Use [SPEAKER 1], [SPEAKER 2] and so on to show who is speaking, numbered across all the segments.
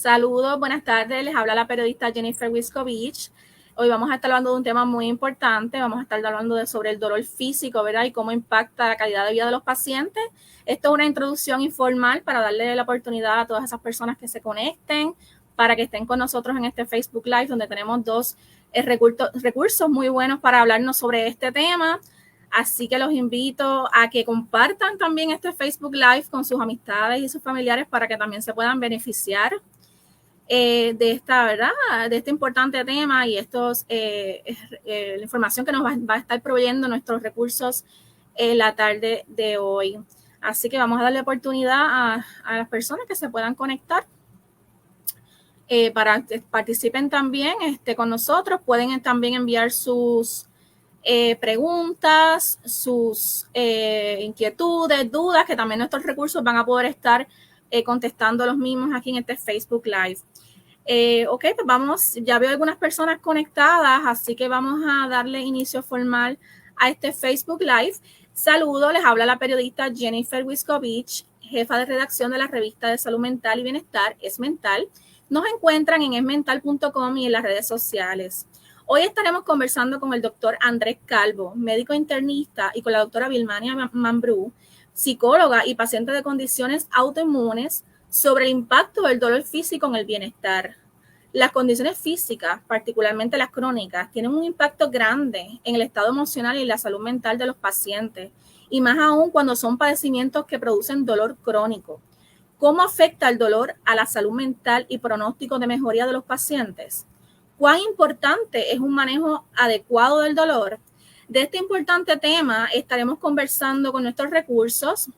[SPEAKER 1] Saludos, buenas tardes. Les habla la periodista Jennifer Wiskovich. Hoy vamos a estar hablando de un tema muy importante. Vamos a estar hablando sobre el dolor físico, ¿verdad? Y cómo impacta la calidad de vida de los pacientes. Esto es una introducción informal para darle la oportunidad a todas esas personas que se conecten, para que estén con nosotros en este Facebook Live, donde tenemos dos recursos muy buenos para hablarnos sobre este tema. Así que los invito a que compartan también este Facebook Live con sus amistades y sus familiares para que también se puedan beneficiar de esta, ¿verdad? De este importante tema y la información que nos va a estar proveyendo nuestros recursos la tarde de hoy. Así que vamos a darle oportunidad a las personas que se puedan conectar para que participen también con nosotros. Pueden también enviar sus preguntas, sus inquietudes, dudas, que también nuestros recursos van a poder estar contestando los mismos aquí en este Facebook Live. Ok, pues vamos, ya veo algunas personas conectadas, así que vamos a darle inicio formal a este Facebook Live. Saludos, les habla la periodista Jennifer Wiskovich, jefa de redacción de la revista de Salud Mental y Bienestar, Es Mental. Nos encuentran en esmental.com y en las redes sociales. Hoy estaremos conversando con el doctor Andrés Calvo, médico internista, y con la doctora Vilmania Mambrú, psicóloga y paciente de condiciones autoinmunes, sobre el impacto del dolor físico en el bienestar. Las condiciones físicas, particularmente las crónicas, tienen un impacto grande en el estado emocional y la salud mental de los pacientes, y más aún cuando son padecimientos que producen dolor crónico. ¿Cómo afecta el dolor a la salud mental y pronóstico de mejoría de los pacientes? ¿Cuán importante es un manejo adecuado del dolor? De este importante tema estaremos conversando con nuestros recursos,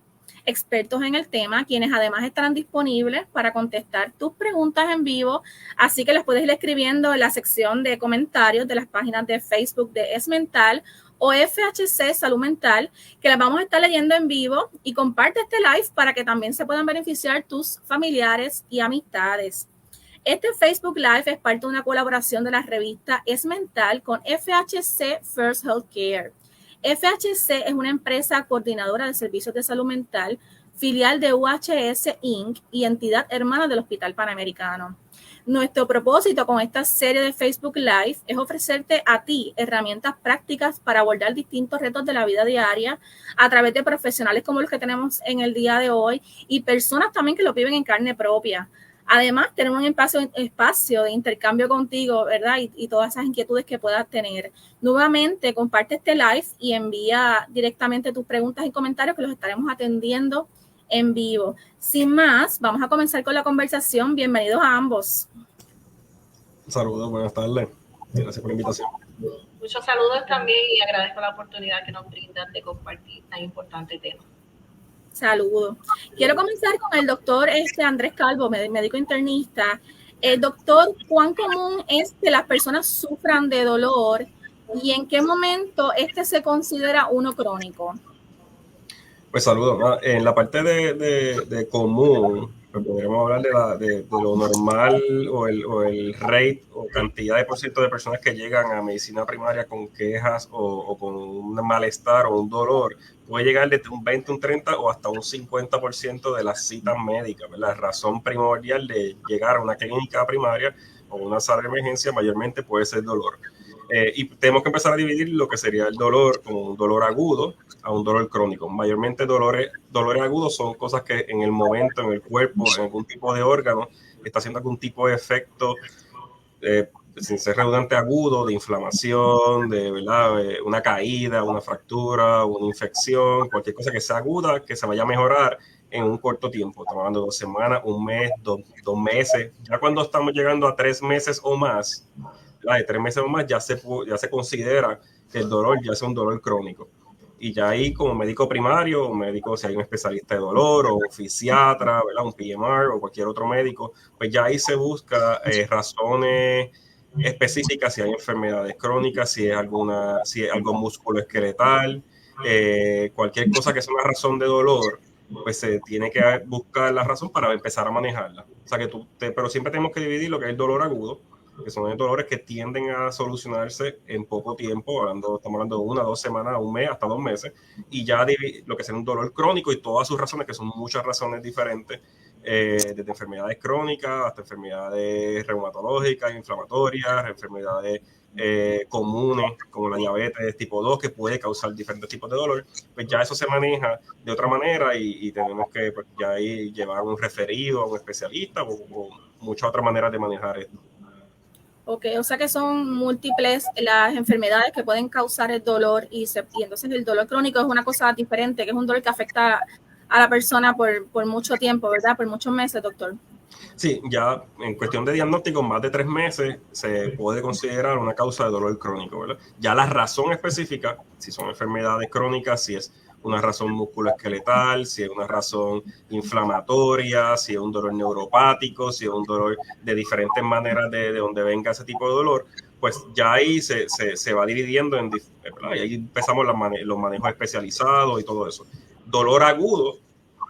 [SPEAKER 1] expertos en el tema, quienes además estarán disponibles para contestar tus preguntas en vivo, así que las puedes ir escribiendo en la sección de comentarios de las páginas de Facebook de Es Mental o FHC Salud Mental, que las vamos a estar leyendo en vivo, y comparte este live para que también se puedan beneficiar tus familiares y amistades. Este Facebook Live es parte de una colaboración de la revista Es Mental con FHC First Healthcare. FHC es una empresa coordinadora de servicios de salud mental, filial de UHS Inc. y entidad hermana del Hospital Panamericano. Nuestro propósito con esta serie de Facebook Live es ofrecerte a ti herramientas prácticas para abordar distintos retos de la vida diaria a través de profesionales como los que tenemos en el día de hoy y personas también que lo viven en carne propia. Además, tenemos un espacio de intercambio contigo, ¿verdad? Y todas esas inquietudes que puedas tener. Nuevamente, comparte este live y envía directamente tus preguntas y comentarios, que los estaremos atendiendo en vivo. Sin más, vamos a comenzar con la conversación. Bienvenidos a ambos.
[SPEAKER 2] Saludos, buenas tardes. Gracias por la invitación.
[SPEAKER 3] Muchos saludos también y agradezco la oportunidad que nos brindan de compartir tan importante tema.
[SPEAKER 1] Saludos. Quiero comenzar con el doctor Andrés Calvo, médico internista. Doctor, ¿cuán común es que las personas sufran de dolor y en qué momento se considera uno crónico?
[SPEAKER 2] Pues saludos. En la parte de común, pues podríamos hablar de lo normal o el rate o cantidad de por ciento de personas que llegan a medicina primaria con quejas o con un malestar o un dolor. Puede llegar desde un 20, un 30 o hasta un 50% de las citas médicas. La razón primordial de llegar a una clínica primaria o una sala de emergencia mayormente puede ser dolor. Y tenemos que empezar a dividir lo que sería el dolor como un dolor agudo a un dolor crónico. Mayormente dolores agudos son cosas que en el momento, en el cuerpo, en algún tipo de órgano, está haciendo algún tipo de efecto, sin ser redundante, agudo, de inflamación, ¿verdad? Una caída, una fractura, una infección, cualquier cosa que sea aguda, que se vaya a mejorar en un corto tiempo. Estamos hablando de 2 semanas, un mes, dos meses. Ya cuando estamos llegando a 3 meses o más, de 3 meses o más, ya se considera que el dolor ya es un dolor crónico. Y ya ahí, como médico primario, o médico, si hay un especialista de dolor, o un fisiatra, ¿verdad? Un PMR, o cualquier otro médico, pues ya ahí se busca razones específicas, si hay enfermedades crónicas, si es algo musculoesqueletal, cualquier cosa que sea una razón de dolor, pues se tiene que buscar la razón para empezar a manejarla. O sea pero siempre tenemos que dividir lo que es el dolor agudo, que son dolores que tienden a solucionarse en poco tiempo, estamos hablando de 1, 2 semanas, un mes, hasta 2 meses, y ya lo que sea un dolor crónico y todas sus razones, que son muchas razones diferentes, desde enfermedades crónicas hasta enfermedades reumatológicas, inflamatorias, enfermedades comunes como la diabetes tipo 2 que puede causar diferentes tipos de dolor, pues ya eso se maneja de otra manera y tenemos que pues, ya ahí llevar un referido a un especialista o muchas otras maneras de manejar esto.
[SPEAKER 1] Ok, o sea que son múltiples las enfermedades que pueden causar el dolor y entonces el dolor crónico es una cosa diferente, que es un dolor que afecta a la persona por mucho tiempo, ¿verdad? Por muchos meses, doctor.
[SPEAKER 2] Sí, ya en cuestión de diagnóstico, más de 3 meses se puede considerar una causa de dolor crónico, ¿verdad? Ya la razón específica, si son enfermedades crónicas, si es una razón musculoesqueletal, si es una razón inflamatoria, si es un dolor neuropático, si es un dolor de diferentes maneras de donde venga ese tipo de dolor, pues ya ahí se va dividiendo en, ¿verdad? Y ahí empezamos los manejos especializados y todo eso. Dolor agudo,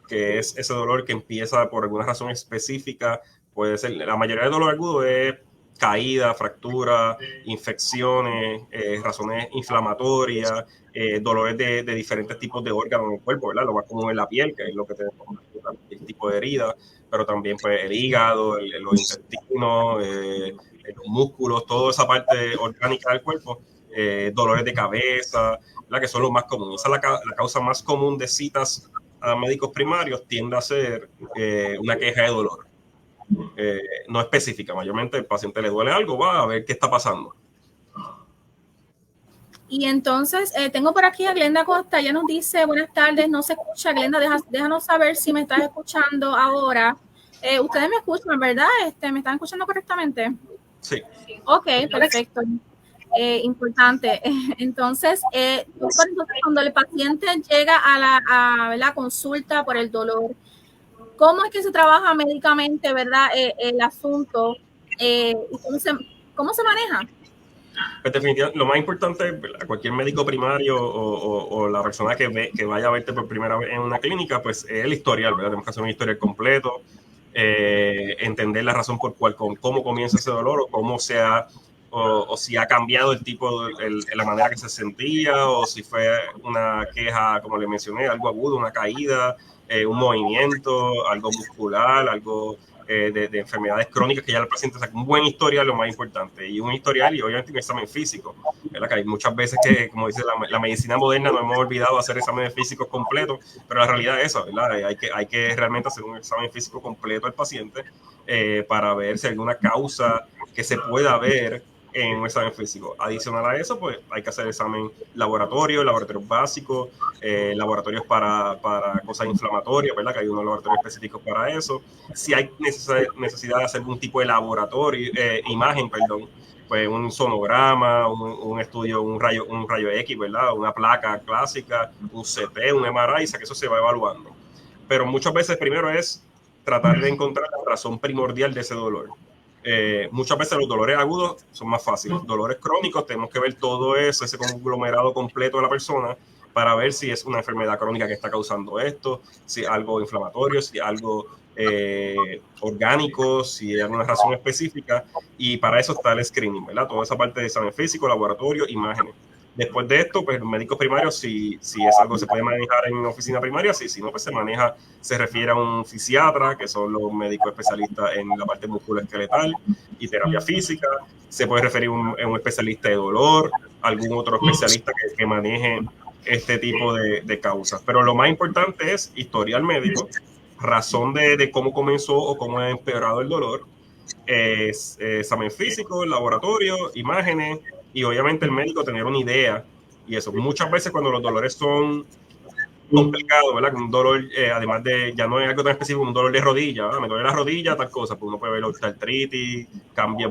[SPEAKER 2] que es ese dolor que empieza por alguna razón específica, puede ser, la mayoría de dolor agudo es caída, fractura, infecciones, razones inflamatorias, dolores de diferentes tipos de órganos en el cuerpo, ¿verdad? Lo más común es la piel, que es lo que tenemos, el tipo de herida, pero también pues el hígado, los intestinos, los músculos, toda esa parte orgánica del cuerpo, dolores de cabeza, ¿verdad? Que son los más comunes. Esa es la causa más común de citas a médicos primarios, tiende a ser una queja de dolor. No específica, mayormente el paciente le duele algo, va a ver qué está pasando.
[SPEAKER 1] Y entonces tengo por aquí a Glenda Costa, ella nos dice, buenas tardes, no se escucha, Glenda, déjanos saber si me estás escuchando ahora. Ustedes me escuchan, ¿verdad? ¿Me están escuchando correctamente?
[SPEAKER 2] Sí.
[SPEAKER 1] Ok, perfecto. Importante. Entonces, cuando el paciente llega a la consulta por el dolor, ¿cómo es que se trabaja médicamente, verdad, el asunto? ¿Y cómo se maneja?
[SPEAKER 2] Pues definitivamente, lo más importante, ¿verdad? Cualquier médico primario o la persona que vaya a verte por primera vez en una clínica, pues es el historial, ¿verdad? Tenemos que hacer un historial completo, entender la razón por cuál, cómo comienza ese dolor o cómo o si ha cambiado el tipo, la manera que se sentía, o si fue una queja, como le mencioné, algo agudo, una caída, un movimiento, algo muscular, algo de enfermedades crónicas, que ya el paciente saca un buen historial, lo más importante, y un historial y obviamente un examen físico, ¿verdad? Que hay muchas veces que, como dice la medicina moderna, nos hemos olvidado hacer exámenes físicos completos, pero la realidad es esa, ¿verdad? Hay que realmente hacer un examen físico completo al paciente para ver si hay alguna causa que se pueda ver en un examen físico. Adicional a eso, pues hay que hacer examen laboratorios básicos, laboratorios para cosas inflamatorias, ¿verdad? Que hay unos laboratorios específicos para eso. Si hay necesidad de hacer algún tipo de laboratorio, imagen, perdón, pues un sonograma, un estudio, un rayo X, ¿verdad? Una placa clásica, un CT, un MRI, o sea que eso se va evaluando. Pero muchas veces primero es tratar de encontrar la razón primordial de ese dolor. Muchas veces los dolores agudos son más fáciles. Dolores crónicos tenemos que ver todo eso, ese conglomerado completo de la persona para ver si es una enfermedad crónica que está causando esto, si es algo inflamatorio, si es algo orgánico, si hay alguna razón específica, y para eso está el screening, ¿verdad? Toda esa parte de examen físico, laboratorio, imágenes. Después de esto, pues los médicos primarios, si es algo que se puede manejar en una oficina primaria, si no, pues se refiere a un fisiatra, que son los médicos especialistas en la parte musculoesqueletal y terapia física. Se puede referir a un especialista de dolor, algún otro especialista que maneje este tipo de causas. Pero lo más importante es historial médico, razón de cómo comenzó o cómo ha empeorado el dolor, examen físico, laboratorio, imágenes, y obviamente el médico tener una idea. Y eso, muchas veces cuando los dolores son complicados, ¿verdad? Un dolor, además de, ya no es algo tan específico, un dolor de rodilla, ¿verdad? Me duele la rodilla, tal cosa, pues uno puede ver osteoartritis, cambia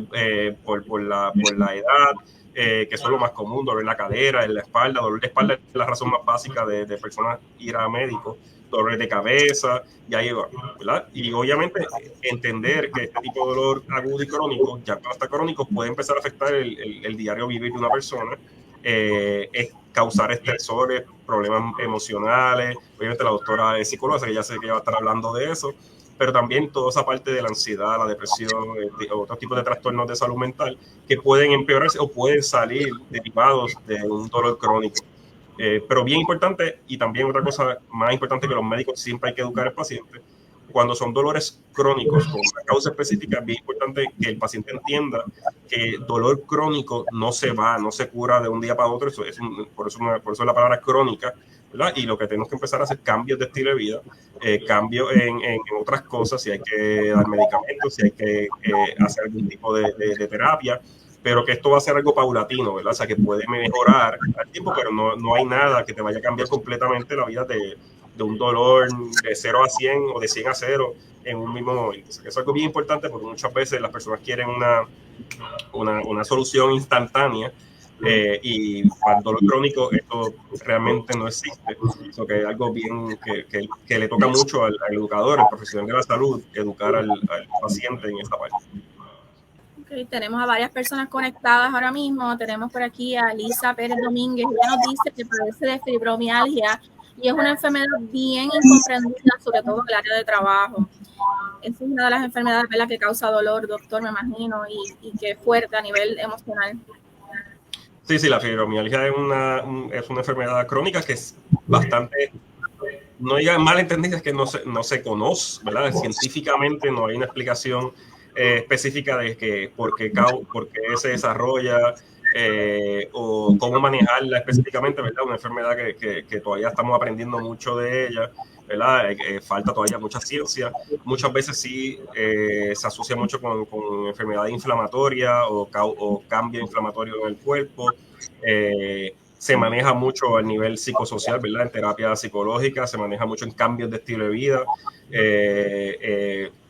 [SPEAKER 2] por la edad, que eso es lo más común, dolor en la cadera, en la espalda. Dolor de espalda es la razón más básica de personas ir a médicos, dolores de cabeza, y ahí va, ¿verdad? Y obviamente entender que este tipo de dolor agudo y crónico, ya cuando está crónico, puede empezar a afectar el diario vivir de una persona, es causar estresores, problemas emocionales. Obviamente la doctora es psicóloga, que ya sé que va a estar hablando de eso, pero también toda esa parte de la ansiedad, la depresión, otros tipos de trastornos de salud mental que pueden empeorarse o pueden salir derivados de un dolor crónico. Pero bien importante, y también otra cosa más importante que los médicos siempre hay que educar al paciente, cuando son dolores crónicos con una causa específica, es bien importante que el paciente entienda que dolor crónico no se va, no se cura de un día para otro, por eso la palabra crónica, ¿verdad? Y lo que tenemos que empezar a hacer cambios de estilo de vida, cambios en otras cosas, si hay que dar medicamentos, si hay que hacer algún tipo de terapia, pero que esto va a ser algo paulatino, ¿verdad? O sea, que puede mejorar al tiempo, pero no hay nada que te vaya a cambiar completamente la vida de un dolor de 0 a 100 o de 100 a 0 en un mismo momento. O sea, que es algo bien importante porque muchas veces las personas quieren una solución instantánea y para el dolor crónico esto realmente no existe. Eso que es algo bien que le toca mucho al educador, al profesional de la salud, educar al paciente en esta parte.
[SPEAKER 1] Okay, tenemos a varias personas conectadas ahora mismo. Tenemos por aquí a Lisa Pérez Domínguez. Ella nos dice que padece de fibromialgia y es una enfermedad bien incomprendida, sobre todo en el área de trabajo. Es una de las enfermedades, ¿verdad?, que causa dolor, doctor, me imagino, y que es fuerte a nivel emocional.
[SPEAKER 2] Sí, la fibromialgia es una enfermedad crónica que es bastante, no diga mal entendida, es que no se conoce, ¿verdad? Científicamente no hay una explicación específica de por qué se desarrolla o cómo manejarla específicamente, ¿verdad? Una enfermedad que todavía estamos aprendiendo mucho de ella, ¿verdad? Falta todavía mucha ciencia. Muchas veces sí se asocia mucho con enfermedad inflamatoria o cambio inflamatorio en el cuerpo. Se maneja mucho a nivel psicosocial, ¿verdad? En terapia psicológica, se maneja mucho en cambios de estilo de vida.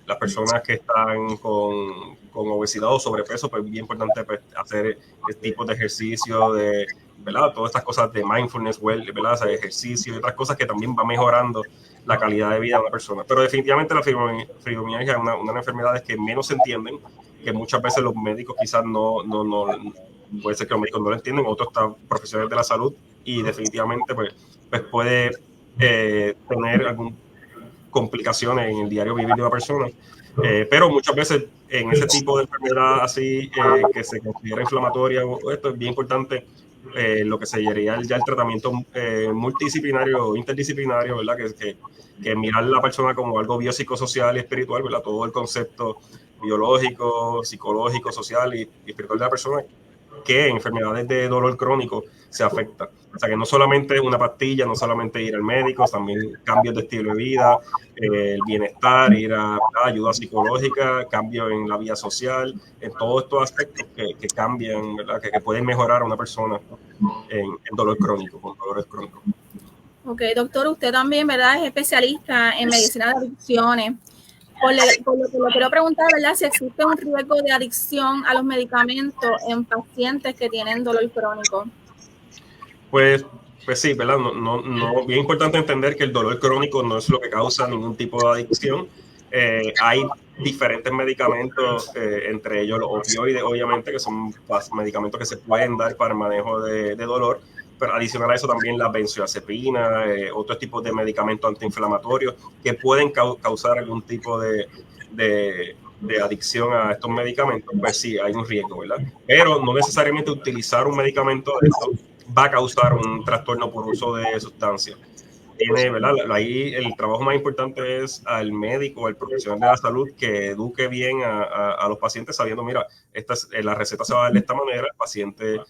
[SPEAKER 2] Las personas que están con obesidad o sobrepeso, pues es bien importante pues, hacer tipos de ejercicio, ¿verdad? Todas estas cosas de mindfulness, ¿verdad? O sea, ejercicio y otras cosas que también va mejorando la calidad de vida de una persona. Pero definitivamente la fibromialgia es una de las enfermedades que menos se entienden, que muchas veces los médicos quizás puede ser que los médicos no lo entienden, otros están profesionales de la salud y definitivamente pues puede tener alguna complicaciones en el diario vivir de una persona, pero muchas veces en ese tipo de enfermedad así que se considera inflamatoria o esto es bien importante lo que sería ya el tratamiento multidisciplinario o interdisciplinario, ¿verdad? Que mirar a la persona como algo biopsicosocial y espiritual, ¿verdad? Todo el concepto biológico, psicológico, social y espiritual de la persona, que en enfermedades de dolor crónico se afecta. O sea, que no solamente una pastilla, no solamente ir al médico, también cambios de estilo de vida, el bienestar, ir a ayuda psicológica, cambios en la vida social, en todos estos aspectos que cambian, ¿verdad? Que pueden mejorar a una persona en dolor crónico, con dolores crónicos.
[SPEAKER 1] Ok, doctor, usted también, ¿verdad?, es especialista en medicina de adicciones. Por lo que le quiero preguntar, ¿verdad?, si existe un riesgo de adicción a los medicamentos en pacientes que tienen dolor crónico.
[SPEAKER 2] Pues sí, ¿verdad? Bien importante entender que el dolor crónico no es lo que causa ningún tipo de adicción. Hay diferentes medicamentos, entre ellos los opioides, obviamente, que son medicamentos que se pueden dar para el manejo de dolor, pero adicional a eso también la benzodiazepina, otros tipos de medicamentos antiinflamatorios que pueden causar algún tipo de adicción a estos medicamentos. Pues sí, hay un riesgo, ¿verdad? Pero no necesariamente utilizar un medicamento de esto va a causar un trastorno por uso de sustancias. ¿Verdad? Ahí el trabajo más importante es al médico, al profesional de la salud, que eduque bien a los pacientes sabiendo, mira, la receta se va a dar de esta manera, el paciente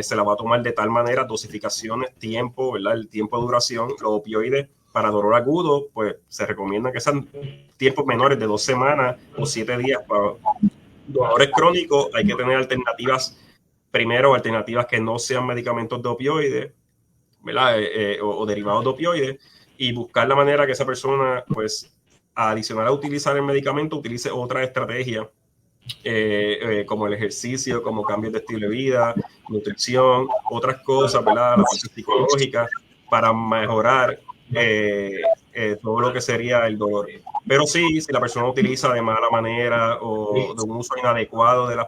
[SPEAKER 2] se la va a tomar de tal manera, dosificaciones, tiempo, ¿verdad? El tiempo de duración, los opioides para dolor agudo, pues se recomienda que sean tiempos menores de 2 semanas o 7 días. Para dolores crónicos hay que tener alternativas, primero alternativas que no sean medicamentos de opioides, ¿verdad? O derivados de opioides, y buscar la manera que esa persona, pues, adicional a utilizar el medicamento, utilice otra estrategia, como el ejercicio, como cambios de estilo de vida, nutrición, otras cosas, ¿verdad? La parte psicológica, para mejorar todo lo que sería el dolor. Pero sí, si la persona utiliza de mala manera o de un uso inadecuado de las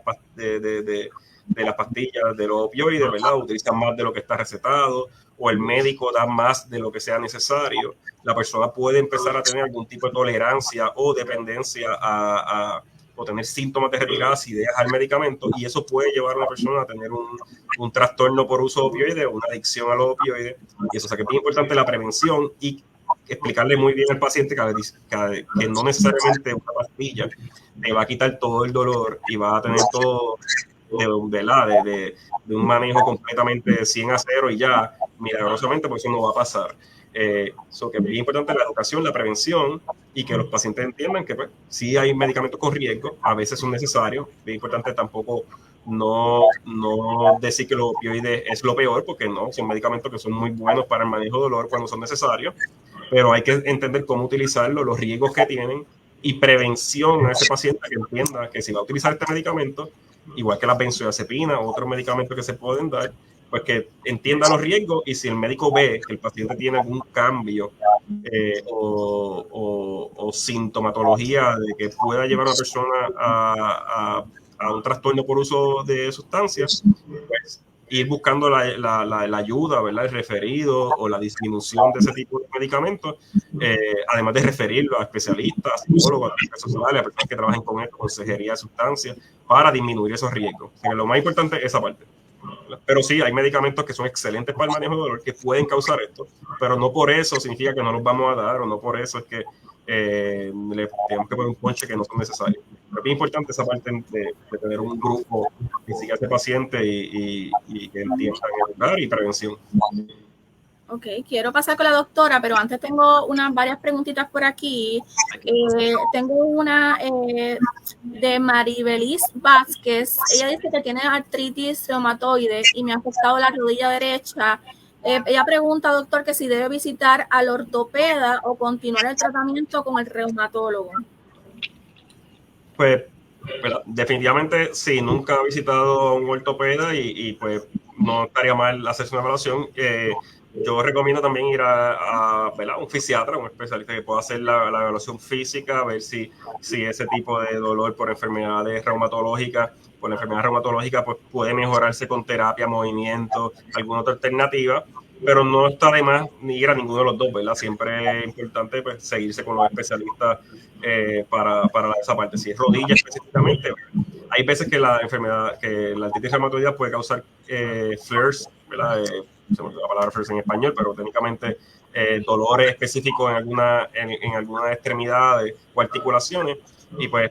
[SPEAKER 2] pastillas, de los opioides, ¿verdad? Utilizan más de lo que está recetado o el médico da más de lo que sea necesario, la persona puede empezar a tener algún tipo de tolerancia o dependencia o tener síntomas de retirada si dejas el medicamento, y eso puede llevar a una persona a tener un trastorno por uso de opioides o una adicción a los opioides. Y eso, o sea, que es muy importante la prevención y explicarle muy bien al paciente que no necesariamente una pastilla te va a quitar todo el dolor y va a tener todo de un manejo completamente 100 a 0 y ya, milagrosamente, porque eso no va a pasar. So que es bien importante la educación, la prevención y que los pacientes entiendan que pues, sí hay medicamentos con riesgo, a veces son necesarios. Es bien importante tampoco no decir que los opioides es lo peor, porque no, son medicamentos que son muy buenos para el manejo de dolor cuando son necesarios, pero hay que entender cómo utilizarlo, los riesgos que tienen y prevención a ese paciente que entienda que si va a utilizar este medicamento, igual que las benzodiazepinas o otros medicamentos que se pueden dar, pues que entienda los riesgos y si el médico ve que el paciente tiene algún cambio o sintomatología de que pueda llevar a una persona a un trastorno por uso de sustancias, pues ir buscando la ayuda, ¿verdad? El referido o la disminución de ese tipo de medicamentos, además de referirlo a especialistas, a psicólogos, a asistentes sociales, a personas que trabajen con esto, consejería de sustancias, para disminuir esos riesgos. O sea, que lo más importante es esa parte. Pero sí, hay medicamentos que son excelentes para el manejo de dolor que pueden causar esto, pero no por eso significa que no los vamos a dar o no por eso es que le tenemos que poner un ponche que no son necesarios. Es bien importante esa parte de tener un grupo que siga a este paciente y que entiendan educar y prevención.
[SPEAKER 1] Ok, quiero pasar con la doctora, pero antes tengo varias preguntitas por aquí. Tengo una de Maribelis Vázquez. Ella dice que tiene artritis reumatoide y me ha afectado la rodilla derecha. Ella pregunta, doctor, que si debe visitar al ortopeda o continuar el tratamiento con el reumatólogo.
[SPEAKER 2] Pues, definitivamente, sí, nunca he visitado a un ortopeda y pues no estaría mal hacerse una evaluación. Yo recomiendo también ir a un fisiatra, un especialista que pueda hacer la evaluación física, ver si ese tipo de dolor por enfermedades reumatológicas, pues puede mejorarse con terapia, movimiento, alguna otra alternativa, pero no está de más ni ir a ninguno de los dos, ¿verdad? Siempre es importante pues, seguirse con los especialistas para esa parte. Si es rodilla específicamente, hay veces que la artritis reumatoidea puede causar flares, ¿verdad? Se me olvidó la palabra flares en español, pero técnicamente dolores específicos en algunas extremidades o articulaciones, y pues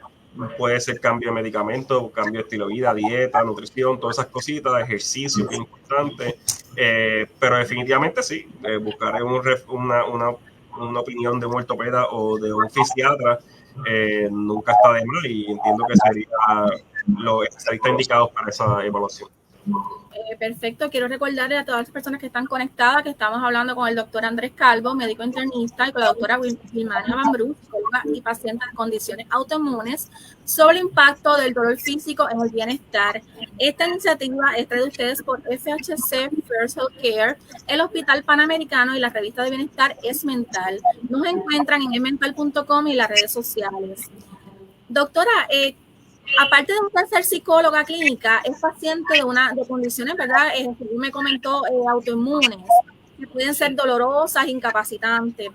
[SPEAKER 2] puede ser cambio de medicamento, cambio de estilo de vida, dieta, nutrición, todas esas cositas, ejercicio, que es importante, pero definitivamente sí, buscar una opinión de un ortopeda o de un fisiatra nunca está de más y entiendo que sería los especialistas indicados para esa evaluación.
[SPEAKER 1] Perfecto, quiero recordarle a todas las personas que están conectadas que estamos hablando con el doctor Andrés Calvo, médico internista, y con la doctora Wilmania Mambrú, psicóloga y paciente de condiciones autoinmunes, sobre el impacto del dolor físico en el bienestar. Esta iniciativa es traída de ustedes por FHC First Healthcare, el Hospital Panamericano y la revista de bienestar Es Mental. Nos encuentran en esmental.com y las redes sociales. Doctora, aparte de ser psicóloga clínica, es paciente de condiciones, ¿verdad? Según me comentó, autoinmunes, que pueden ser dolorosas, incapacitantes.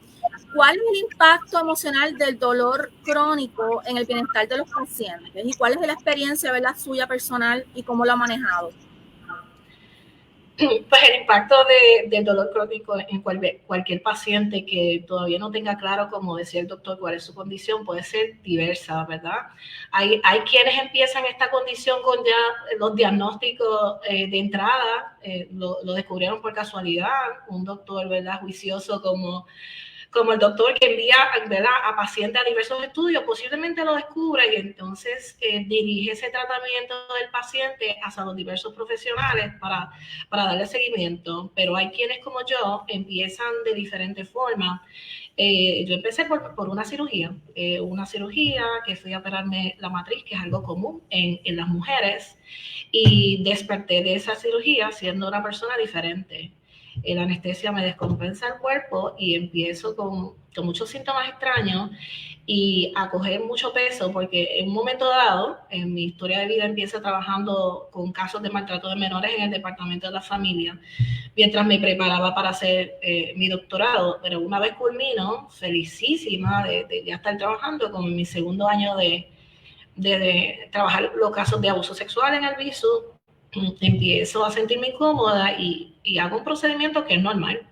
[SPEAKER 1] ¿Cuál es el impacto emocional del dolor crónico en el bienestar de los pacientes? ¿Y cuál es la experiencia, ¿verdad?, suya personal y cómo lo ha manejado?
[SPEAKER 3] Pues el impacto del dolor crónico en cualquier paciente que todavía no tenga claro, como decía el doctor, cuál es su condición, puede ser diversa, ¿verdad? Hay quienes empiezan esta condición con ya los diagnósticos de entrada, lo descubrieron por casualidad, un doctor, ¿verdad?, juicioso como el doctor que envía, ¿verdad?, a pacientes a diversos estudios, posiblemente lo descubre y entonces dirige ese tratamiento del paciente hacia los diversos profesionales para darle seguimiento. Pero hay quienes como yo empiezan de diferentes formas. Yo empecé por una cirugía que fui a operarme la matriz, que es algo común en las mujeres, y desperté de esa cirugía siendo una persona diferente. La anestesia me descompensa el cuerpo y empiezo con muchos síntomas extraños y a coger mucho peso, porque en un momento dado, en mi historia de vida, empiezo trabajando con casos de maltrato de menores en el departamento de la familia, mientras me preparaba para hacer mi doctorado. Pero una vez culmino, felicísima de ya estar trabajando con mi segundo año de trabajar los casos de abuso sexual en el viso, empiezo a sentirme incómoda y hago un procedimiento que es normal.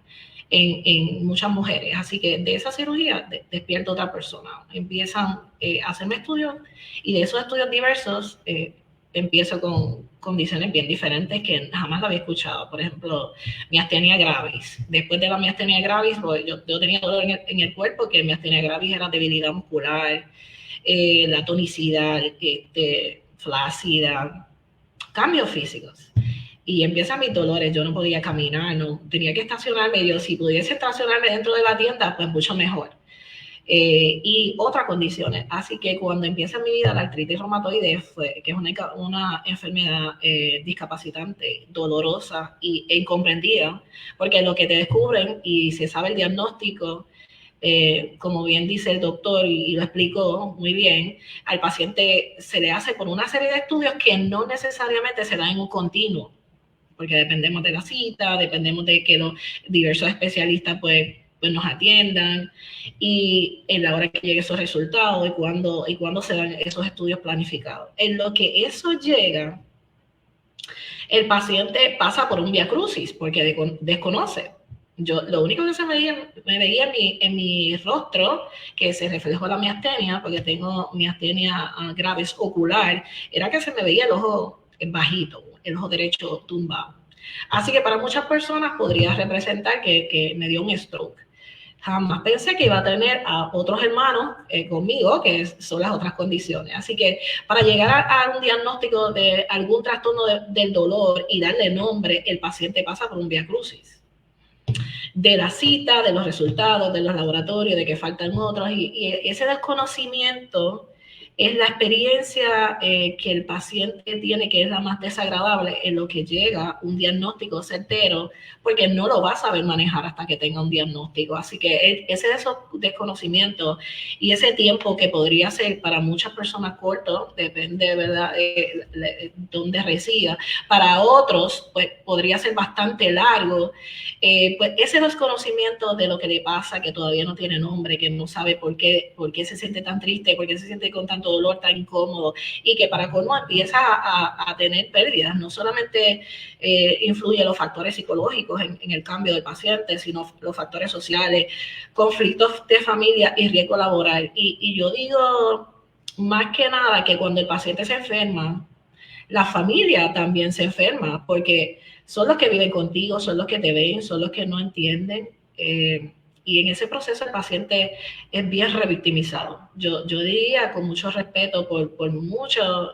[SPEAKER 3] en muchas mujeres. Así que de esa cirugía despierta otra persona. Empiezan a hacerme estudios y de esos estudios diversos empiezo con condiciones bien diferentes que jamás la había escuchado. Por ejemplo, miastenia gravis. Después de la miastenia gravis, pues, yo tenía dolor en el cuerpo, que miastenia gravis era debilidad muscular, la tonicidad, flácida, cambios físicos. Y empiezan mis dolores, yo no podía caminar, no tenía que estacionarme. Yo, si pudiese estacionarme dentro de la tienda, pues mucho mejor. Y otras condiciones. Así que cuando empieza en mi vida la artritis reumatoide, que es una enfermedad discapacitante, dolorosa e incomprendida, porque lo que te descubren y se sabe el diagnóstico, como bien dice el doctor y lo explicó muy bien, al paciente se le hace por una serie de estudios que no necesariamente se dan en un continuo, porque dependemos de la cita, dependemos de que los diversos especialistas pues nos atiendan y en la hora que lleguen esos resultados y cuándo se dan esos estudios planificados. En lo que eso llega, el paciente pasa por un viacrucis porque desconoce. Yo, lo único que me veía en mi rostro, que se reflejó la miastenia, porque tengo miastenia gravis ocular, era que se me veía el ojo bajito, el ojo derecho tumbado. Así que para muchas personas podría representar que me dio un stroke. Jamás pensé que iba a tener a otros hermanos conmigo, que son las otras condiciones. Así que para llegar a un diagnóstico de algún trastorno del dolor y darle nombre, el paciente pasa por un viacrucis. De la cita, de los resultados, de los laboratorios, de que faltan otros, y ese desconocimiento es la experiencia que el paciente tiene, que es la más desagradable en lo que llega un diagnóstico certero, porque no lo va a saber manejar hasta que tenga un diagnóstico. Así que ese desconocimiento y ese tiempo que podría ser para muchas personas corto, depende, ¿verdad?, dónde resida. Para otros, pues podría ser bastante largo. Pues ese desconocimiento de lo que le pasa, que todavía no tiene nombre, que no sabe por qué se siente tan triste, por qué se siente con tanto dolor, tan incómodo, y que para colmo empieza a tener pérdidas. No solamente influyen los factores psicológicos en el cambio del paciente, sino los factores sociales, conflictos de familia y riesgo laboral. Y yo digo más que nada que cuando el paciente se enferma, la familia también se enferma, porque son los que viven contigo, son los que te ven, son los que no entienden. Y en ese proceso el paciente es bien revictimizado. Yo diría con mucho respeto por muchas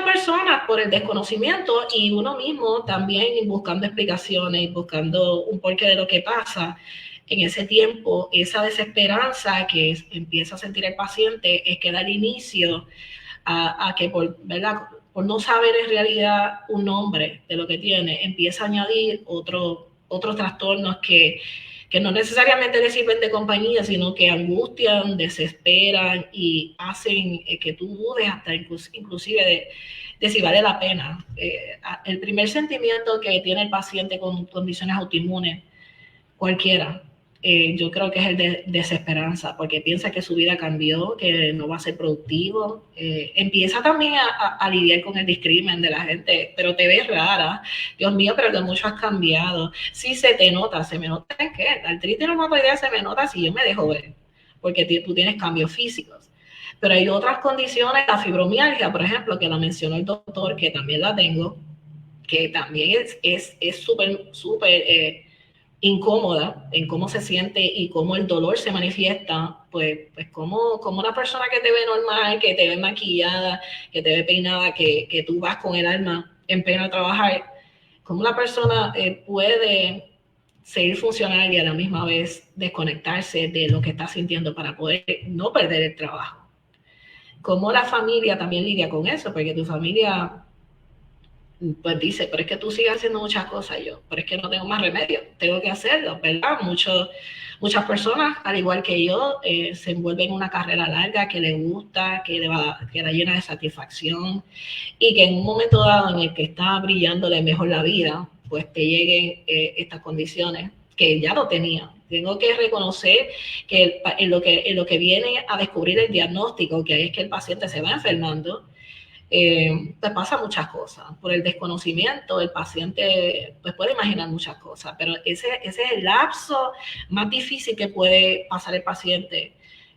[SPEAKER 3] personas, por el desconocimiento, y uno mismo también buscando explicaciones, buscando un porqué de lo que pasa. En ese tiempo, esa desesperanza que empieza a sentir el paciente es que da el inicio a que ¿verdad?, por no saber en realidad un nombre de lo que tiene, empieza a añadir otros trastornos que no necesariamente le sirven de compañía, sino que angustian, desesperan y hacen que tú dudes hasta inclusive de si vale la pena. El primer sentimiento que tiene el paciente con condiciones autoinmunes, cualquiera, yo creo que es el de desesperanza, porque piensa que su vida cambió, que no va a ser productivo. Empieza también a lidiar con el discrimen de la gente, pero te ves rara. Dios mío, pero que mucho has cambiado. Sí se te nota, ¿se me nota en qué? La artritis reumatoidea se me nota si yo me dejo ver, porque tú tienes cambios físicos. Pero hay otras condiciones, la fibromialgia, por ejemplo, que la mencionó el doctor, que también la tengo, que también es súper incómoda en cómo se siente y cómo el dolor se manifiesta, pues como una persona que te ve normal, que te ve maquillada, que te ve peinada, que tú vas con el alma en pena a trabajar, como una persona puede seguir funcional y a la misma vez desconectarse de lo que está sintiendo para poder no perder el trabajo. Cómo la familia también lidia con eso, porque tu familia pues dice, pero es que tú sigues haciendo muchas cosas. Yo, pero es que no tengo más remedio, tengo que hacerlo, ¿verdad? Muchas personas, al igual que yo, se envuelven en una carrera larga que le gusta, que la llena de satisfacción, y que en un momento dado en el que está brillándole mejor la vida, pues te lleguen estas condiciones que ya lo tenía. Tengo que reconocer que en lo que viene a descubrir el diagnóstico, que es que el paciente se va enfermando, pues pasa muchas cosas. Por el desconocimiento, el paciente pues puede imaginar muchas cosas, pero ese es el lapso más difícil que puede pasar el paciente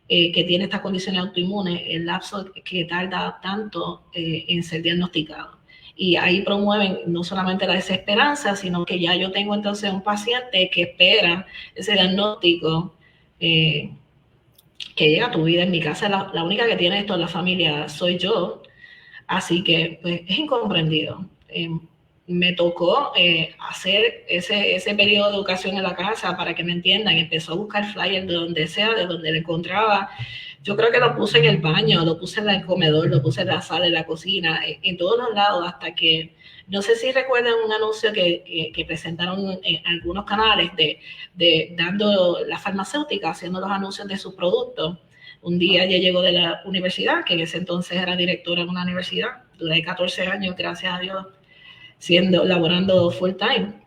[SPEAKER 3] que tiene estas condiciones autoinmunes, el lapso que tarda tanto en ser diagnosticado. Y ahí promueven no solamente la desesperanza, sino que ya yo tengo entonces un paciente que espera ese diagnóstico que llega a tu vida. En mi casa la única que tiene esto en la familia soy yo, así que pues es incomprendido. Me tocó hacer ese periodo de educación en la casa para que me entiendan. Empezó a buscar flyers de donde sea, de donde lo encontraba. Yo creo que lo puse en el baño, lo puse en el comedor, lo puse en la sala, en la cocina, en todos los lados, hasta que, no sé si recuerdan un anuncio que presentaron en algunos canales dando la farmacéutica, haciendo los anuncios de sus productos. Un día ella llegó de la universidad, que en ese entonces era directora en una universidad. Duré 14 años, gracias a Dios, laborando full time.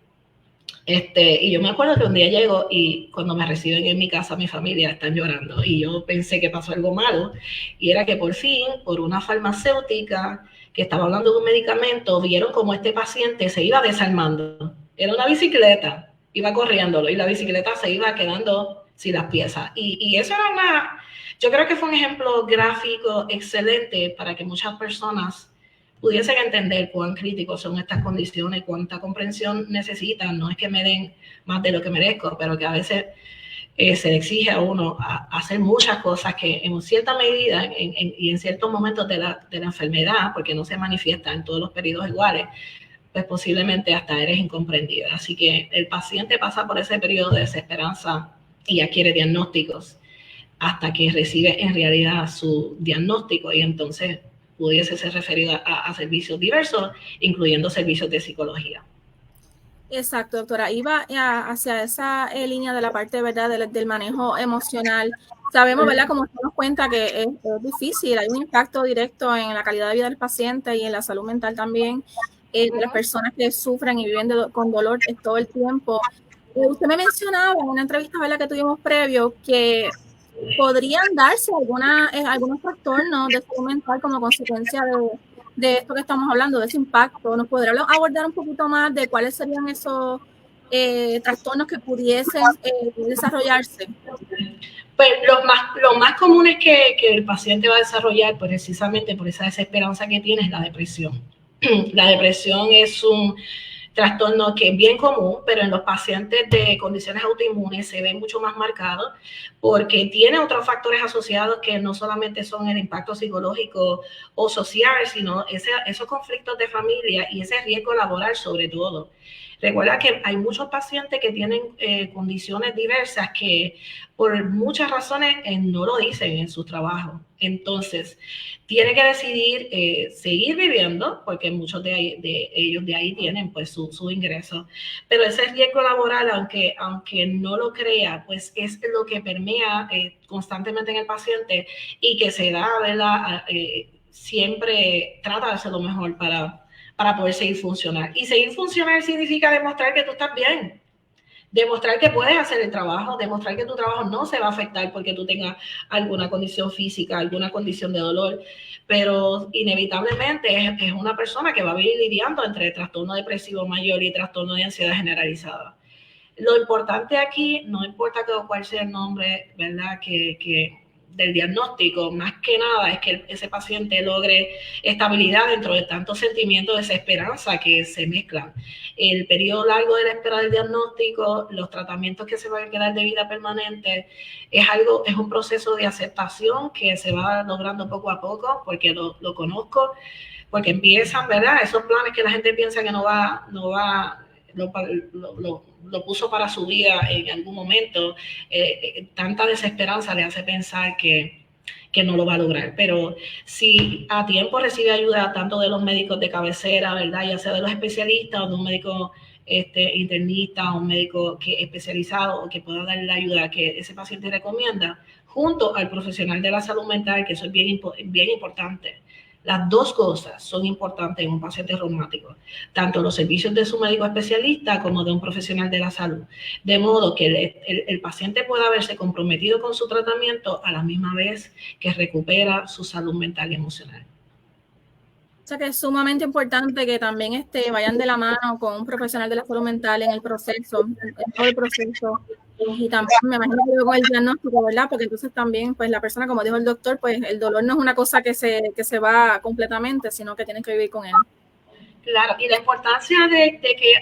[SPEAKER 3] Y yo me acuerdo que un día llego y cuando me reciben en mi casa, mi familia están llorando. Y yo pensé que pasó algo malo. Y era que por fin, por una farmacéutica que estaba hablando de un medicamento, vieron como este paciente se iba desarmando. Era una bicicleta, iba corriéndolo y la bicicleta se iba quedando sin las piezas. Y eso era yo creo que fue un ejemplo gráfico excelente para que muchas personas pudiesen entender cuán críticos son estas condiciones, cuánta comprensión necesitan. No es que me den más de lo que merezco, pero que a veces se le exige a uno a hacer muchas cosas que en cierta medida y en ciertos momentos de la enfermedad, porque no se manifiesta en todos los periodos iguales, pues posiblemente hasta eres incomprendida. Así que el paciente pasa por ese periodo de desesperanza y adquiere diagnósticos hasta que recibe en realidad su diagnóstico y entonces pudiese ser referido a servicios diversos, incluyendo servicios de psicología.
[SPEAKER 1] Exacto, doctora. Iba hacia esa línea de la parte, ¿verdad?, del manejo emocional. Sabemos, ¿verdad?, como usted nos cuenta, que es difícil, hay un impacto directo en la calidad de vida del paciente y en la salud mental también de las personas que sufren y viven con dolor todo el tiempo. Usted me mencionaba en una entrevista, ¿verdad?, que tuvimos previo, que podrían darse algunos trastornos de salud mental como consecuencia de esto que estamos hablando, de ese impacto. ¿Nos podría abordar un poquito más de cuáles serían esos trastornos que pudiesen desarrollarse?
[SPEAKER 3] Pues lo más común es que el paciente va a desarrollar, pues, precisamente por esa desesperanza que tiene, es la depresión. La depresión es un trastorno que es bien común, pero en los pacientes de condiciones autoinmunes se ve mucho más marcado porque tiene otros factores asociados que no solamente son el impacto psicológico o social, sino esos conflictos de familia y ese riesgo laboral sobre todo. Recuerda que hay muchos pacientes que tienen condiciones diversas que por muchas razones no lo dicen en su trabajo. Entonces, tiene que decidir seguir viviendo, porque muchos de ellos de ahí tienen pues su ingreso. Pero ese riesgo laboral, aunque no lo crea, pues es lo que permea constantemente en el paciente y que se da, ¿verdad? Siempre trata de hacer lo mejor para poder seguir funcionando. Y seguir funcionando significa demostrar que tú estás bien, demostrar que puedes hacer el trabajo, demostrar que tu trabajo no se va a afectar porque tú tengas alguna condición física, alguna condición de dolor, pero inevitablemente es una persona que va a vivir lidiando entre trastorno depresivo mayor y trastorno de ansiedad generalizada. Lo importante aquí, no importa cuál sea el nombre, ¿verdad?, del diagnóstico, más que nada es que ese paciente logre estabilidad dentro de tantos sentimientos de desesperanza que se mezclan. El periodo largo de la espera del diagnóstico, los tratamientos que se van a quedar de vida permanente, es un proceso de aceptación que se va logrando poco a poco, porque lo conozco, porque empiezan, ¿verdad?, esos planes que la gente piensa que lo puso para su vida en algún momento, tanta desesperanza le hace pensar que no lo va a lograr. Pero si a tiempo recibe ayuda tanto de los médicos de cabecera, ¿verdad?, ya sea de los especialistas o de un médico internista o un médico especializado o que pueda darle la ayuda que ese paciente recomienda, junto al profesional de la salud mental, que eso es bien importante. Las dos cosas son importantes en un paciente reumático, tanto los servicios de su médico especialista como de un profesional de la salud, de modo que el paciente pueda verse comprometido con su tratamiento a la misma vez que recupera su salud mental y emocional.
[SPEAKER 1] O sea que es sumamente importante que también vayan de la mano con un profesional de la salud mental en todo el proceso. Y también me imagino que con el diagnóstico, ¿verdad? Porque entonces también, pues la persona, como dijo el doctor, pues el dolor no es una cosa que se va completamente, sino que tienes que vivir con él.
[SPEAKER 3] Claro, y la importancia de que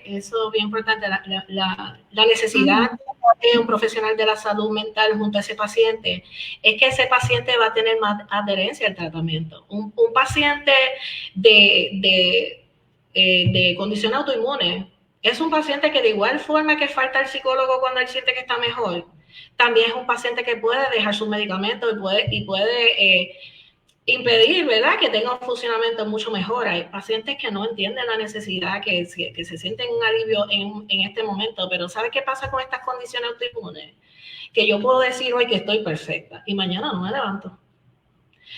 [SPEAKER 3] eso es bien importante, la necesidad de un profesional de la salud mental junto a ese paciente, es que ese paciente va a tener más adherencia al tratamiento. Un paciente de condición autoinmune es un paciente que de igual forma que falta el psicólogo cuando él siente que está mejor, también es un paciente que puede dejar sus medicamentos y puede impedir, ¿verdad?, que tenga un funcionamiento mucho mejor. Hay pacientes que no entienden la necesidad, que se sienten un alivio en este momento, pero ¿sabe qué pasa con estas condiciones autoinmunes? Que yo puedo decir hoy que estoy perfecta y mañana no me levanto.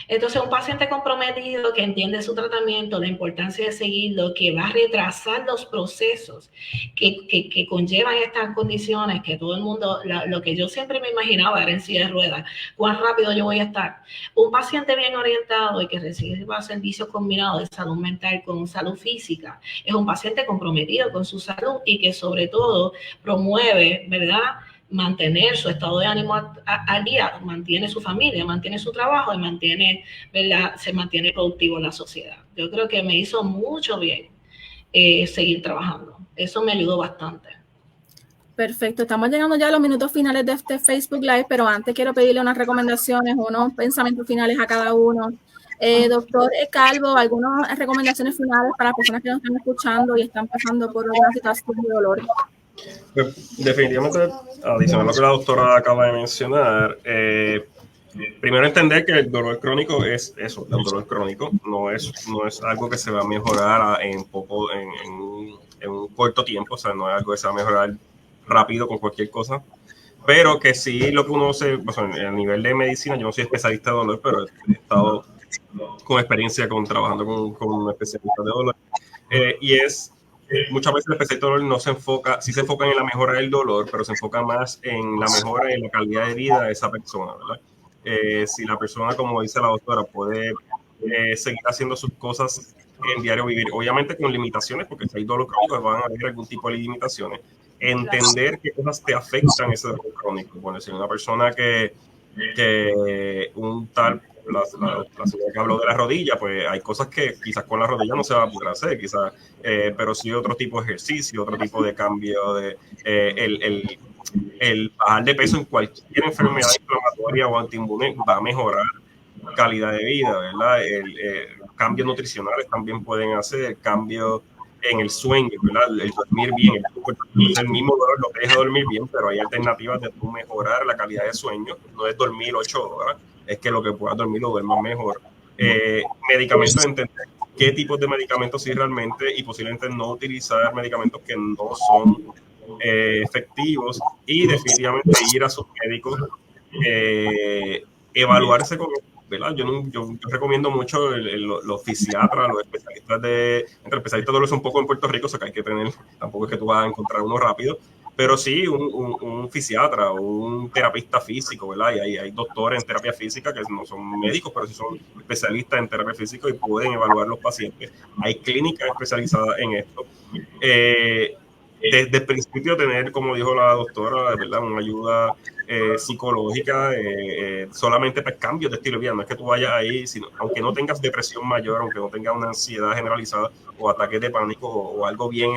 [SPEAKER 3] Entonces, un paciente comprometido que entiende su tratamiento, la importancia de seguirlo, que va a retrasar los procesos que conllevan estas condiciones, que todo el mundo, lo que yo siempre me imaginaba era en silla de ruedas, cuán rápido yo voy a estar. Un paciente bien orientado y que reciba servicios combinados de salud mental con salud física, es un paciente comprometido con su salud y que sobre todo promueve, ¿verdad?, mantener su estado de ánimo al día, mantiene su familia, mantiene su trabajo y mantiene, ¿verdad?, se mantiene productivo en la sociedad. Yo creo que me hizo mucho bien seguir trabajando. Eso me ayudó bastante.
[SPEAKER 1] Perfecto, estamos llegando ya a los minutos finales de este Facebook Live, pero antes quiero pedirle unas recomendaciones, unos pensamientos finales a cada uno. Doctor Calvo, algunas recomendaciones finales para las personas que nos están escuchando y están pasando por una situación de dolor.
[SPEAKER 2] Definitivamente, adicional a lo que la doctora acaba de mencionar, primero entender que el dolor crónico es eso, un dolor crónico, no es algo que se va a mejorar en un corto tiempo, o sea, no es algo que se va a mejorar rápido con cualquier cosa, pero que sí lo que uno a nivel de medicina, yo no soy especialista de dolor, pero he estado con experiencia trabajando con un especialista de dolor, y es muchas veces el especialista de dolor no se enfoca, sí se enfocan en la mejora del dolor, pero se enfoca más en la mejora en la calidad de vida de esa persona, ¿verdad? Si la persona, como dice la doctora, puede seguir haciendo sus cosas en diario vivir, obviamente con limitaciones, porque si hay dolor crónico van a haber algún tipo de limitaciones. Entender qué cosas te afectan ese dolor crónico. Bueno, si una persona que un tal, la señora que habló de la rodilla, pues hay cosas que quizás con la rodilla no se va a poder hacer, quizás, pero sí otro tipo de ejercicio, otro tipo de cambio, de el bajar de peso en cualquier enfermedad inflamatoria o autoinmune va a mejorar calidad de vida, ¿verdad? Cambios nutricionales también pueden hacer, cambios en el sueño, ¿verdad? El dormir bien, el mismo dolor lo que deja dormir bien, pero hay alternativas de mejorar la calidad de sueño, no es dormir 8 horas, es que lo que puedas dormir lo duermas mejor. Medicamentos, entender qué tipos de medicamentos sí realmente, y posiblemente no utilizar medicamentos que no son efectivos, y definitivamente ir a sus médicos, evaluarse con, ¿verdad? Yo recomiendo mucho los fisiatras, los especialistas entre especialistas de dolor un poco en Puerto Rico, o sea que hay que tener, tampoco es que tú vas a encontrar uno rápido, pero sí un fisiatra o un terapista físico, ¿verdad? Y hay doctores en terapia física que no son médicos, pero sí son especialistas en terapia física y pueden evaluar los pacientes. Hay clínicas especializadas en esto. Desde el principio tener, como dijo la doctora, ¿verdad?, una ayuda psicológica, solamente para cambios de estilo de vida. No es que tú vayas ahí, aunque no tengas depresión mayor, aunque no tengas una ansiedad generalizada o ataques de pánico o algo bien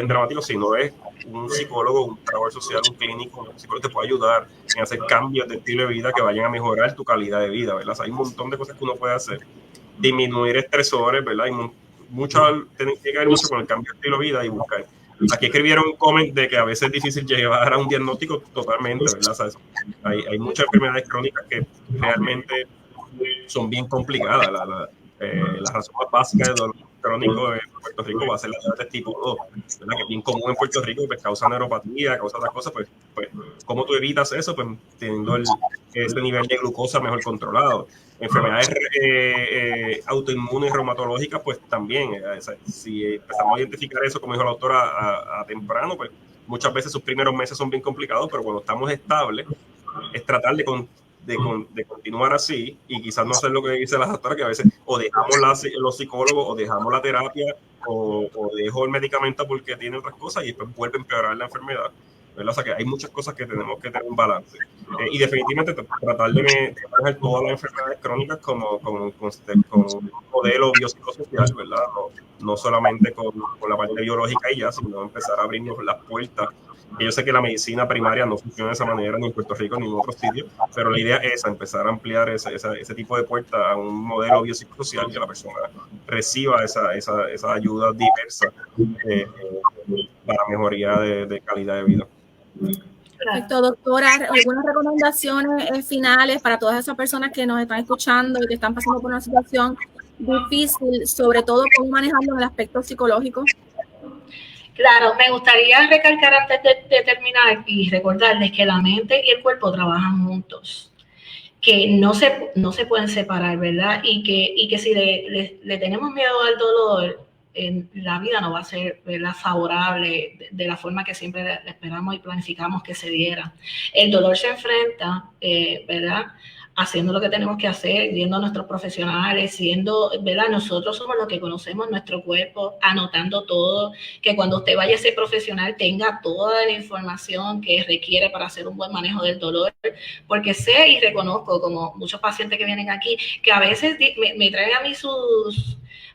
[SPEAKER 2] dramático, sino es un psicólogo, un trabajador social, un clínico, un psicólogo que te puede ayudar en hacer cambios de estilo de vida que vayan a mejorar tu calidad de vida, ¿verdad? O sea, hay un montón de cosas que uno puede hacer. Disminuir estresores, ¿verdad? Tiene que ver mucho con el cambio de estilo de vida y buscar. Aquí escribieron un comment de que a veces es difícil llevar a un diagnóstico totalmente, ¿verdad? O sea, hay muchas enfermedades crónicas que realmente son bien complicadas. La razón más básica del dolor crónico en Puerto Rico va a ser la diabetes tipo 2, ¿verdad? Que es bien común en Puerto Rico, pues causa neuropatía, causa otras cosas, pues ¿cómo tú evitas eso? Pues teniendo ese nivel de glucosa mejor controlado. Enfermedades autoinmunes reumatológicas, pues también, si empezamos a identificar eso, como dijo la doctora, a temprano, pues muchas veces sus primeros meses son bien complicados, pero cuando estamos estables, es tratar de continuar así y quizás no hacer lo que dice la doctora, que a veces o dejamos los psicólogos o dejamos la terapia o dejo el medicamento porque tiene otras cosas y después vuelve a empeorar la enfermedad, ¿verdad? O sea que hay muchas cosas que tenemos que tener un balance. Y definitivamente tratar de manejar todas las enfermedades crónicas como un modelo biopsicosocial, ¿verdad? No solamente con la parte biológica y ya, sino empezar a abrirnos las puertas. Y yo sé que la medicina primaria no funciona de esa manera ni en Puerto Rico ni en otros sitios, pero la idea es empezar a ampliar ese tipo de puertas a un modelo biopsicosocial que la persona reciba esa ayuda diversa para mejoría de calidad de vida.
[SPEAKER 1] Perfecto, doctora. ¿Algunas recomendaciones finales para todas esas personas que nos están escuchando y que están pasando por una situación difícil, sobre todo cómo manejarlo en el aspecto psicológico?
[SPEAKER 3] Claro, me gustaría recalcar antes de terminar y recordarles que la mente y el cuerpo trabajan juntos, que no se pueden separar, ¿verdad? Y que si le tenemos miedo al dolor, la vida no va a ser, ¿verdad?, favorable de la forma que siempre le esperamos y planificamos que se diera. El dolor se enfrenta, ¿verdad?, haciendo lo que tenemos que hacer, viendo a nuestros profesionales, ¿verdad? Nosotros somos los que conocemos nuestro cuerpo, anotando todo, que cuando usted vaya a ser profesional tenga toda la información que requiere para hacer un buen manejo del dolor, porque sé y reconozco, como muchos pacientes que vienen aquí, que a veces me traen a mí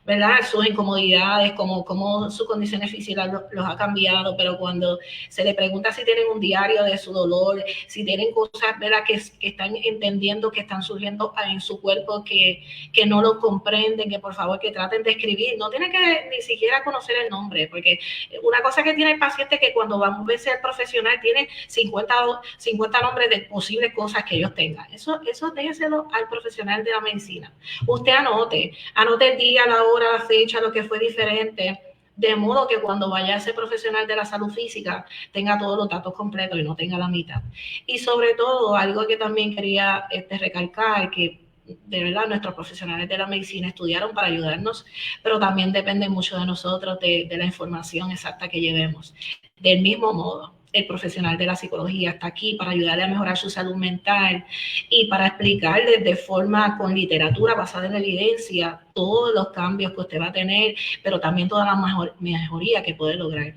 [SPEAKER 3] ¿verdad?, sus incomodidades, como sus condiciones físicas los ha cambiado, pero cuando se le pregunta si tienen un diario de su dolor, si tienen cosas, ¿verdad?, que están entendiendo que están surgiendo en su cuerpo, que no lo comprenden, que por favor que traten de escribir, no tienen que ni siquiera conocer el nombre, porque una cosa que tiene el paciente que cuando vamos a ver al profesional tiene 50 nombres de posibles cosas que ellos tengan. Eso déjeselo al profesional de la medicina. Usted anote el día, la hora, la fecha, lo que fue diferente, de modo que cuando vaya a ser profesional de la salud física tenga todos los datos completos y no tenga la mitad. Y sobre todo, algo que también quería recalcar, que de verdad nuestros profesionales de la medicina estudiaron para ayudarnos, pero también depende mucho de nosotros, de la información exacta que llevemos. Del mismo modo, el profesional de la psicología está aquí para ayudarle a mejorar su salud mental y para explicarle de forma con literatura basada en evidencia todos los cambios que usted va a tener, pero también toda la mejoría que puede lograr.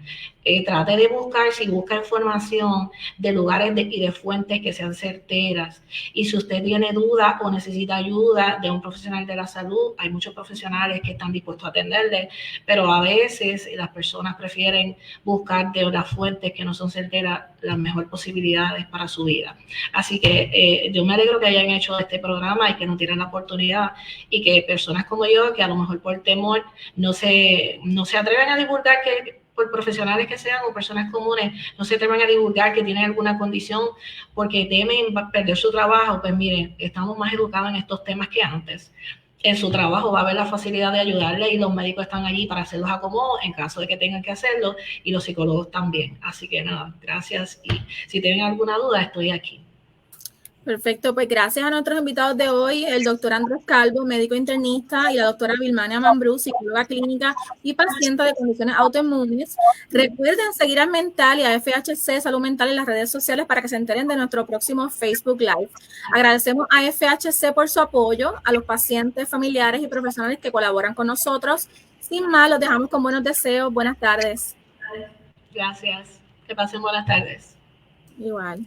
[SPEAKER 3] Trate de buscar, si busca información de lugares y de fuentes que sean certeras. Y si usted tiene duda o necesita ayuda de un profesional de la salud, hay muchos profesionales que están dispuestos a atenderle, pero a veces las personas prefieren buscar de las fuentes que no son certeras las mejores posibilidades para su vida. Así que yo me alegro que hayan hecho este programa y que nos tienen la oportunidad, y que personas como yo, que a lo mejor por temor no se atreven a divulgar, que por profesionales que sean o personas comunes, no se atreven a divulgar que tienen alguna condición porque temen perder su trabajo, pues miren, estamos más educados en estos temas que antes. En su trabajo va a haber la facilidad de ayudarle y los médicos están allí para hacer los acomodos en caso de que tengan que hacerlo, y los psicólogos también. Así que nada, gracias, y si tienen alguna duda estoy aquí.
[SPEAKER 1] Perfecto, pues gracias a nuestros invitados de hoy, el doctor Andrés Calvo, médico internista, y la doctora Vilmania Mambrú, psicóloga clínica y paciente de condiciones autoinmunes. Recuerden seguir a Mental y a FHC Salud Mental en las redes sociales para que se enteren de nuestro próximo Facebook Live. Agradecemos a FHC por su apoyo, a los pacientes, familiares y profesionales que colaboran con nosotros. Sin más, los dejamos con buenos deseos. Buenas tardes.
[SPEAKER 3] Gracias. Que pasen buenas tardes.
[SPEAKER 1] Igual.